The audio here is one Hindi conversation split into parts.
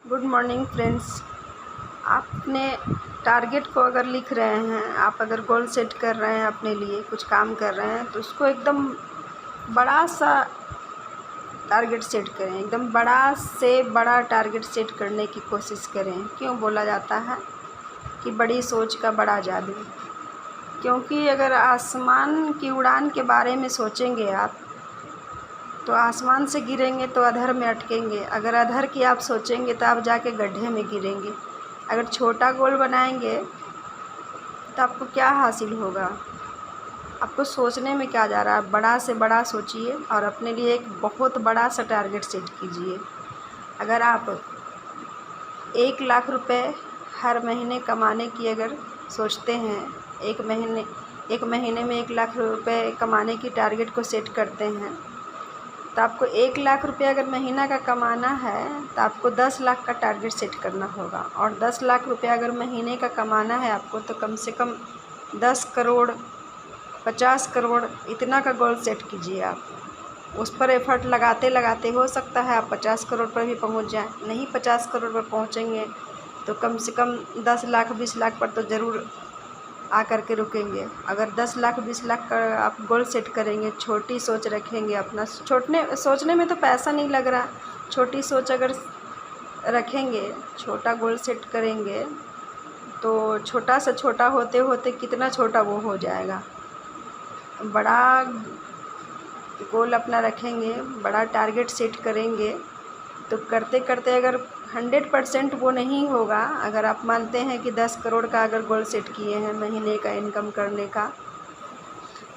Good morning friends. आपने टारगेट को अगर लिख रहे हैं, आप अगर गोल सेट कर रहे हैं, अपने लिए कुछ काम कर रहे हैं, तो उसको एकदम बड़ा सा टारगेट सेट करें। एकदम बड़ा से बड़ा टारगेट सेट करने की कोशिश करें। क्यों बोला जाता है कि बड़ी सोच का बड़ा जादू? क्योंकि अगर आसमान की उड़ान के बारे में सोचेंगे आप, तो आसमान से गिरेंगे तो अधर में अटकेंगे। अगर अधर की आप सोचेंगे तो आप जाके गड्ढे में गिरेंगे। अगर छोटा गोल बनाएंगे तो आपको क्या हासिल होगा? आपको सोचने में क्या जा रहा है? बड़ा से बड़ा सोचिए और अपने लिए एक बहुत बड़ा सा टारगेट सेट कीजिए। अगर आप 1,00,000 रुपये हर महीने कमाने की अगर सोचते हैं, एक महीने में 1,00,000 रुपये कमाने की टारगेट को सेट करते हैं, तो आपको 1,00,000 रुपये अगर महीना का कमाना है तो आपको 10,00,000 का टारगेट सेट करना होगा। और 10,00,000 रुपये अगर महीने का कमाना है आपको, तो कम से कम 10 करोड़ 50 करोड़ इतना का गोल सेट कीजिए। आप उस पर एफर्ट लगाते लगाते हो सकता है आप 50 करोड़ पर भी पहुंच जाएं। नहीं 50 करोड़ पर पहुंचेंगे तो कम से कम 10,00,000 20,00,000 पर तो ज़रूर आकर के रुकेंगे। अगर 10,00,000 20,00,000 का आप गोल सेट करेंगे, छोटी सोच रखेंगे, अपना सोचने में तो पैसा नहीं लग रहा। छोटी सोच अगर रखेंगे, छोटा गोल सेट करेंगे, तो छोटा से छोटा होते होते कितना छोटा वो हो जाएगा। बड़ा गोल अपना रखेंगे, बड़ा टारगेट सेट करेंगे, तो करते करते अगर 100% वो नहीं होगा, अगर आप मानते हैं कि 10 करोड़ का अगर गोल सेट किए हैं महीने का इनकम करने का,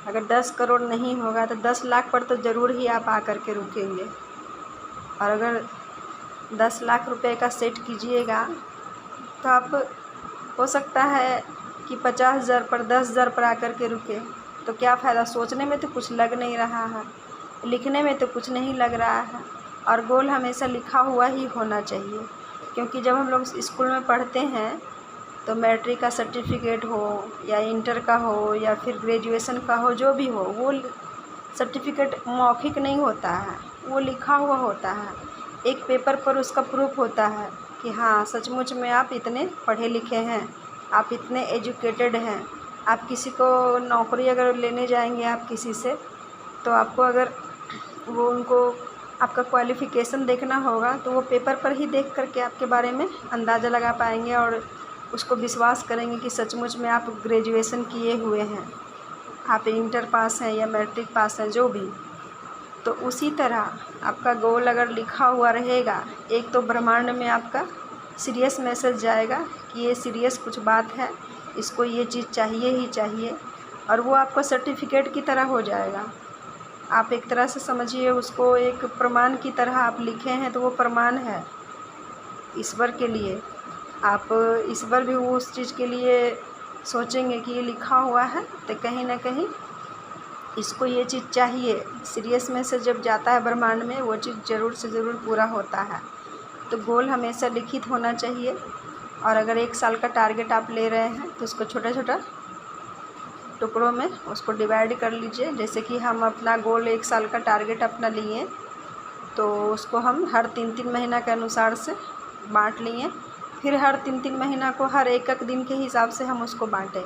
अगर 10 करोड़ नहीं होगा तो 10,00,000 पर तो ज़रूर ही आप आकर के रुकेंगे। और अगर 10,00,000 रुपये का सेट कीजिएगा तो आप हो सकता है कि 50,000 पर 10,000 पर आकर के रुके, तो क्या फ़ायदा? सोचने में तो कुछ लग नहीं रहा है, लिखने में तो कुछ नहीं लग रहा है। और गोल हमेशा लिखा हुआ ही होना चाहिए, क्योंकि जब हम लोग स्कूल में पढ़ते हैं तो मैट्रिक का सर्टिफिकेट हो या इंटर का हो या फिर ग्रेजुएशन का हो, जो भी हो, वो सर्टिफिकेट मौखिक नहीं होता है, वो लिखा हुआ होता है। एक पेपर पर उसका प्रूफ होता है कि हाँ सचमुच में आप इतने पढ़े लिखे हैं, आप इतने एजुकेटेड हैं। आप किसी को नौकरी अगर लेने जाएंगे आप किसी से, तो आपको अगर वो उनको आपका क्वालिफ़िकेशन देखना होगा, तो वो पेपर पर ही देख करके आपके बारे में अंदाज़ा लगा पाएंगे और उसको विश्वास करेंगे कि सचमुच में आप ग्रेजुएशन किए हुए हैं, आप इंटर पास हैं या मैट्रिक पास हैं, जो भी। तो उसी तरह आपका गोल अगर लिखा हुआ रहेगा, एक तो ब्रह्मांड में आपका सीरियस मैसेज जाएगा कि ये सीरियस कुछ बात है, इसको ये चीज़ चाहिए ही चाहिए, और वो आपका सर्टिफिकेट की तरह हो जाएगा। आप एक तरह से समझिए उसको, एक प्रमाण की तरह आप लिखे हैं, तो वो प्रमाण है ईश्वर के लिए। आप ईश्वर भी उस चीज़ के लिए सोचेंगे कि ये लिखा हुआ है तो कहीं ना कहीं इसको ये चीज़ चाहिए। सीरियस में से जब जाता है ब्रह्मांड में, वो चीज़ ज़रूर से ज़रूर पूरा होता है। तो गोल हमेशा लिखित होना चाहिए। और अगर 1 साल का टारगेट आप ले रहे हैं तो उसको छोटा छोटा टुकड़ों में उसको डिवाइड कर लीजिए। जैसे कि हम अपना गोल 1 साल का टारगेट अपना लिए, तो उसको हम हर 3-3 महीना के अनुसार से बांट लिए। फिर हर 3-3 महीना को हर एक दिन के हिसाब से हम उसको बांटें।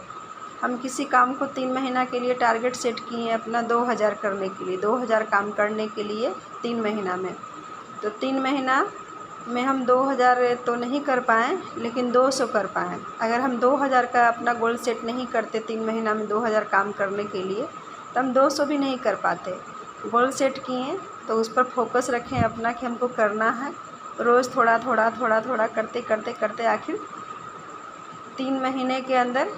हम किसी काम को 3 महीना के लिए टारगेट सेट किए अपना 2,000 करने के लिए, 2,000 काम करने के लिए 3 महीना में। तो 3 महीना में हम 2,000 तो नहीं कर पाएँ, लेकिन 200 कर पाएँ। अगर हम 2,000 का अपना गोल सेट नहीं करते 3 महीना में 2,000 काम करने के लिए, तो हम 200 भी नहीं कर पाते। गोल सेट किए तो उस पर फोकस रखें अपना कि हमको करना है। रोज़ थोड़ा थोड़ा थोड़ा थोड़ा करते करते करते आखिर 3 महीने के अंदर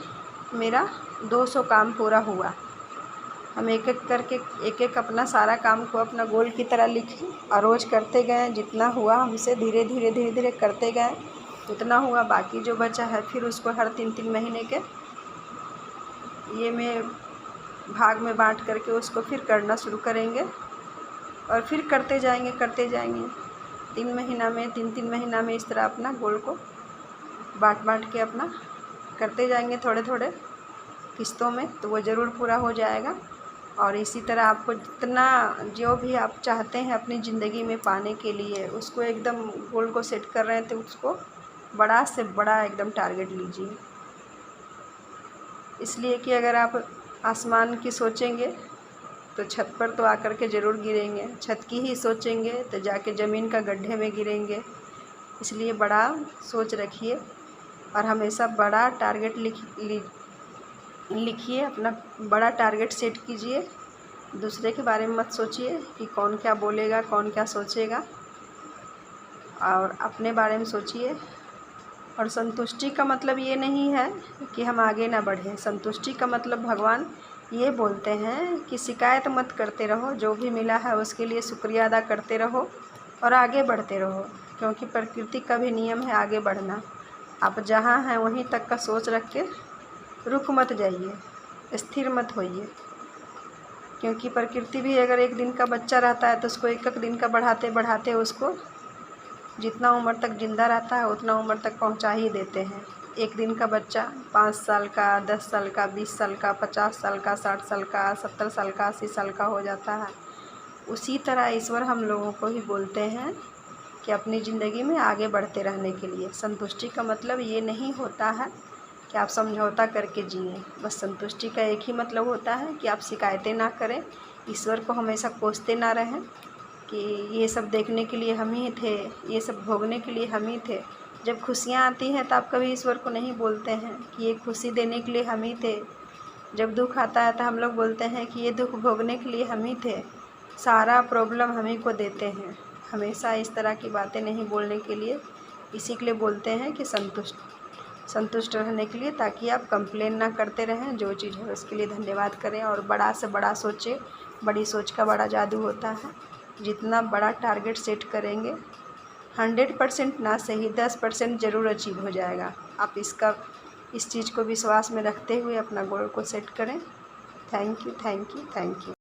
मेरा 200 काम पूरा हुआ। हम एक एक करके एक एक अपना सारा काम को अपना गोल की तरह लिखें और रोज़ करते गए। जितना हुआ हमसे धीरे धीरे धीरे धीरे करते गए, उतना हुआ। बाकी जो बचा है फिर उसको हर 3-3 महीने के ये में भाग में बांट करके उसको फिर करना शुरू करेंगे और फिर करते जाएंगे 3 महीना में 3-3 महीना में इस तरह अपना गोल को बांट के अपना करते जाएंगे थोड़े थोड़े किस्तों में, तो वो ज़रूर पूरा हो जाएगा। और इसी तरह आपको जितना जो भी आप चाहते हैं अपनी ज़िंदगी में पाने के लिए, उसको एकदम गोल को सेट कर रहे हैं तो उसको बड़ा से बड़ा एकदम टारगेट लीजिए। इसलिए कि अगर आप आसमान की सोचेंगे तो छत पर तो आकर के ज़रूर गिरेंगे, छत की ही सोचेंगे तो जाके ज़मीन का गड्ढे में गिरेंगे। इसलिए बड़ा सोच रखिए और हमेशा बड़ा टारगेट लिखिए, अपना बड़ा टारगेट सेट कीजिए। दूसरे के बारे में मत सोचिए कि कौन क्या बोलेगा, कौन क्या सोचेगा, और अपने बारे में सोचिए। और संतुष्टि का मतलब ये नहीं है कि हम आगे ना बढ़ें। संतुष्टि का मतलब भगवान ये बोलते हैं कि शिकायत मत करते रहो, जो भी मिला है उसके लिए शुक्रिया अदा करते रहो और आगे बढ़ते रहो, क्योंकि प्रकृति का भी नियम है आगे बढ़ना। आप जहाँ हैं वहीं तक का सोच रख के रुक मत जाइए, स्थिर मत होइए, क्योंकि प्रकृति भी अगर एक दिन का बच्चा रहता है तो उसको एक एक दिन का बढ़ाते बढ़ाते उसको जितना उम्र तक ज़िंदा रहता है उतना उम्र तक पहुंचा ही देते हैं। एक दिन का बच्चा 5 साल का, 10 साल का, 20 साल का, 50 साल का, 60 साल का, 70 साल का, 80 साल का हो जाता है। उसी तरह ईश्वर हम लोगों को ही बोलते हैं कि अपनी ज़िंदगी में आगे बढ़ते रहने के लिए। संतुष्टि का मतलब ये नहीं होता है कि आप समझौता करके जिएं। बस संतुष्टि का एक ही मतलब होता है कि आप शिकायतें ना करें, ईश्वर को हमेशा कोसते ना रहें कि ये सब देखने के लिए हम ही थे, ये सब भोगने के लिए हम ही थे। जब खुशियाँ आती हैं तो आप कभी ईश्वर को नहीं बोलते हैं कि ये खुशी देने के लिए हम ही थे। जब दुख आता है तो हम लोग बोलते हैं कि ये दुख भोगने के लिए हम ही थे, सारा प्रॉब्लम हम ही को देते हैं। हमेशा इस तरह की बातें नहीं बोलने के लिए, इसी के लिए बोलते हैं कि संतुष्ट रहने के लिए, ताकि आप कंप्लेन ना करते रहें। जो चीज़ है उसके लिए धन्यवाद करें और बड़ा से बड़ा सोचें। बड़ी सोच का बड़ा जादू होता है। जितना बड़ा टारगेट सेट करेंगे 100% ना सही 10% ज़रूर अचीव हो जाएगा। आप इस चीज़ को विश्वास में रखते हुए अपना गोल को सेट करें। Thank you, thank you, thank you.